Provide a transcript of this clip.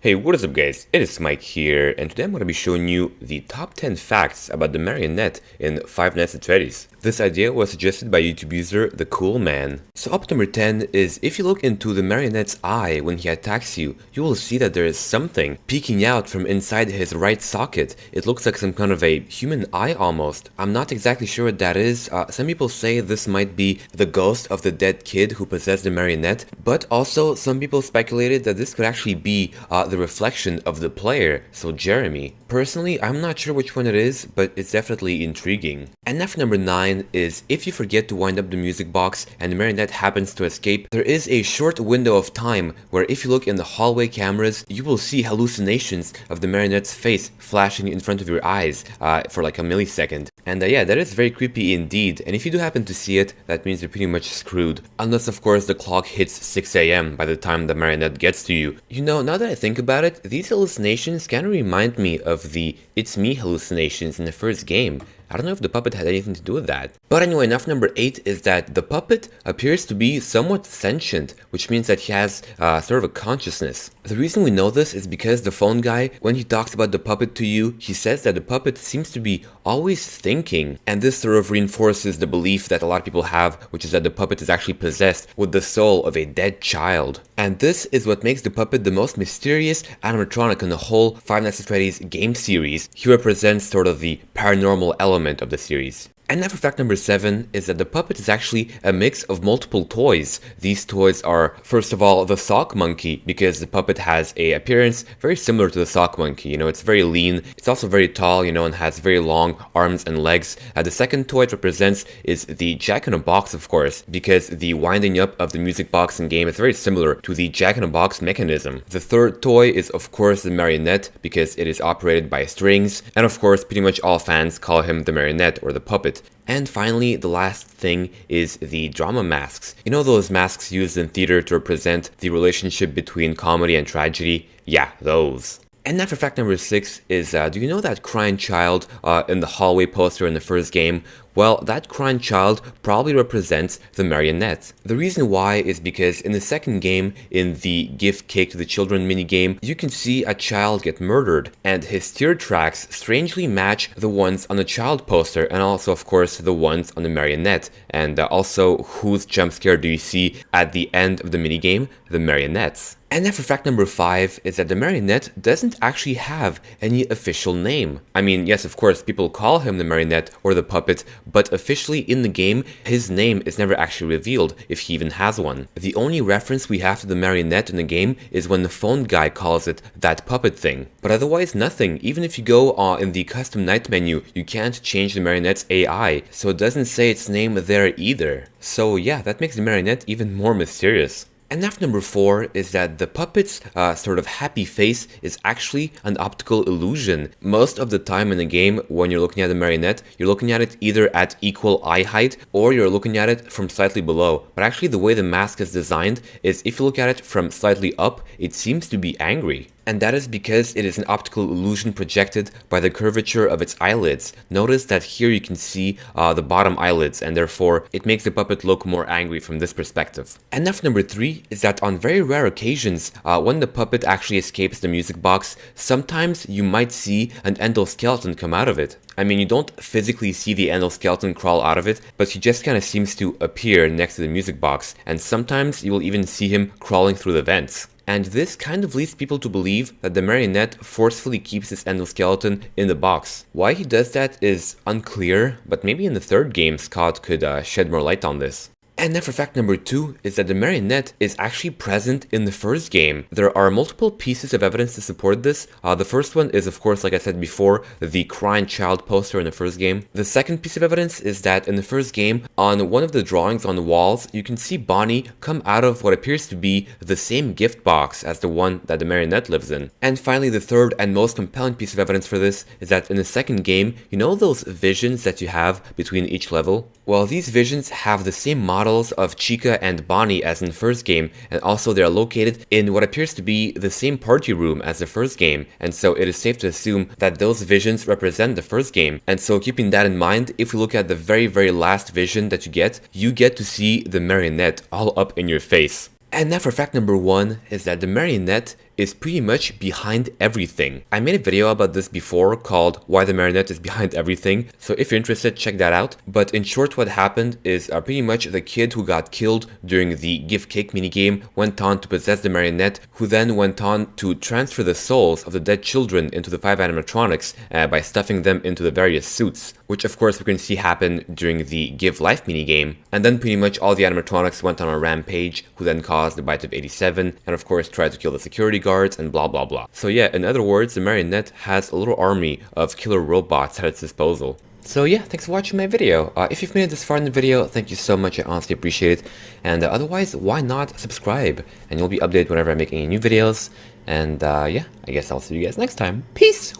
Hey, what is up guys? It is Smike here, and today I'm going to be showing you the top 10 facts about the Marionette in Five Nights at Freddy's. This idea was suggested by YouTube user The Cool Man. So up number 10 is if you look into the Marionette's eye when he attacks you, you will see that there is something peeking out from inside his right socket. It looks like some kind of a human eye almost. I'm not exactly sure what that is. Some people say this might be the ghost of the dead kid who possessed the Marionette, but also some people speculated that this could actually be the reflection of the player, so Jeremy. Personally, I'm not sure which one it is, but it's definitely intriguing. And now for number 9 is if you forget to wind up the music box and the Marionette happens to escape, there is a short window of time where if you look in the hallway cameras, you will see hallucinations of the Marionette's face flashing in front of your eyes for like a millisecond. And yeah, that is very creepy indeed, and if you do happen to see it, that means you're pretty much screwed. Unless of course the clock hits 6 AM by the time the Marionette gets to you. You know, now that I think about it, these hallucinations kind of remind me of the It's Me hallucinations in the first game. I don't know if the puppet had anything to do with that. But anyway, enough. Number 8 is that the puppet appears to be somewhat sentient, which means that he has sort of a consciousness. The reason we know this is because the phone guy, when he talks about the puppet to you, he says that the puppet seems to be always thinking. And this sort of reinforces the belief that a lot of people have, which is that the puppet is actually possessed with the soul of a dead child. And this is what makes the puppet the most mysterious animatronic in the whole Five Nights at Freddy's game series. He represents sort of the paranormal element of the series. And now for fact number 7 is that the puppet is actually a mix of multiple toys. These toys are, first of all, the sock monkey, because the puppet has a appearance very similar to the sock monkey. You know, it's very lean, it's also very tall, you know, and has very long arms and legs. The second toy it represents is the Jack-in-a-Box, of course, because the winding up of the music box in game is very similar to the Jack-in-a-Box mechanism. The third toy is, of course, the Marionette, because it is operated by strings, and of course, pretty much all fans call him the Marionette or the puppet. And finally, the last thing is the drama masks. You know those masks used in theater to represent the relationship between comedy and tragedy? Yeah, those. And now for fact number 6 is, do you know that crying child in the hallway poster in the first game? Well, that crying child probably represents the Marionette. The reason why is because in the second game, in the Give Cake to the Children minigame, you can see a child get murdered, and his tear tracks strangely match the ones on the child poster, and also of course the ones on the Marionette. And also, whose jump scare do you see at the end of the minigame? The Marionette's. And then for fact number 5 is that the Marionette doesn't actually have any official name. I mean, yes, of course, people call him the Marionette or the puppet, but officially in the game, his name is never actually revealed, if he even has one. The only reference we have to the Marionette in the game is when the phone guy calls it that puppet thing. But otherwise nothing. Even if you go in the custom night menu, you can't change the Marionette's AI, so it doesn't say its name there either. So yeah, that makes the Marionette even more mysterious. And now number 4 is that the puppet's sort of happy face is actually an optical illusion. Most of the time in the game, when you're looking at the Marionette, you're looking at it either at equal eye height or you're looking at it from slightly below. But actually the way the mask is designed is if you look at it from slightly up, it seems to be angry. And that is because it is an optical illusion projected by the curvature of its eyelids. Notice that here you can see the bottom eyelids, and therefore it makes the puppet look more angry from this perspective. And now for number 3 is that on very rare occasions, when the puppet actually escapes the music box, sometimes you might see an endoskeleton come out of it. I mean, you don't physically see the endoskeleton crawl out of it, but he just kind of seems to appear next to the music box, and sometimes you will even see him crawling through the vents. And this kind of leads people to believe that the Marionette forcefully keeps his endoskeleton in the box. Why he does that is unclear, but maybe in the third game Scott could shed more light on this. And then for fact number 2 is that the Marionette is actually present in the first game. There are multiple pieces of evidence to support this. The first one is, of course, like I said before, the crying child poster in the first game. The second piece of evidence is that in the first game, on one of the drawings on the walls, you can see Bonnie come out of what appears to be the same gift box as the one that the Marionette lives in. And finally, the third and most compelling piece of evidence for this is that in the second game, you know those visions that you have between each level? Well, these visions have the same models of Chica and Bonnie as in the first game, and also they are located in what appears to be the same party room as the first game, and so it is safe to assume that those visions represent the first game. And so keeping that in mind, if we look at the very last vision that you get to see the Marionette all up in your face. And now for fact number 1 is that the Marionette is pretty much behind everything. I made a video about this before called Why the Marionette is Behind Everything, so if you're interested, check that out. But in short, what happened is pretty much the kid who got killed during the Give Cake minigame went on to possess the marionette, who then went on to transfer the souls of the dead children into the 5 animatronics by stuffing them into the various suits, which of course we can see happen during the Give Life minigame. And then pretty much all the animatronics went on a rampage, who then caused the bite of 87, and of course tried to kill the security guards and blah blah blah. So yeah, in other words, the Marionette has a little army of killer robots at its disposal. So yeah, thanks for watching my video. If you've made it this far in the video, thank you so much, I honestly appreciate it. And otherwise, why not subscribe? And you'll be updated whenever I make any new videos. And yeah, I guess I'll see you guys next time. Peace!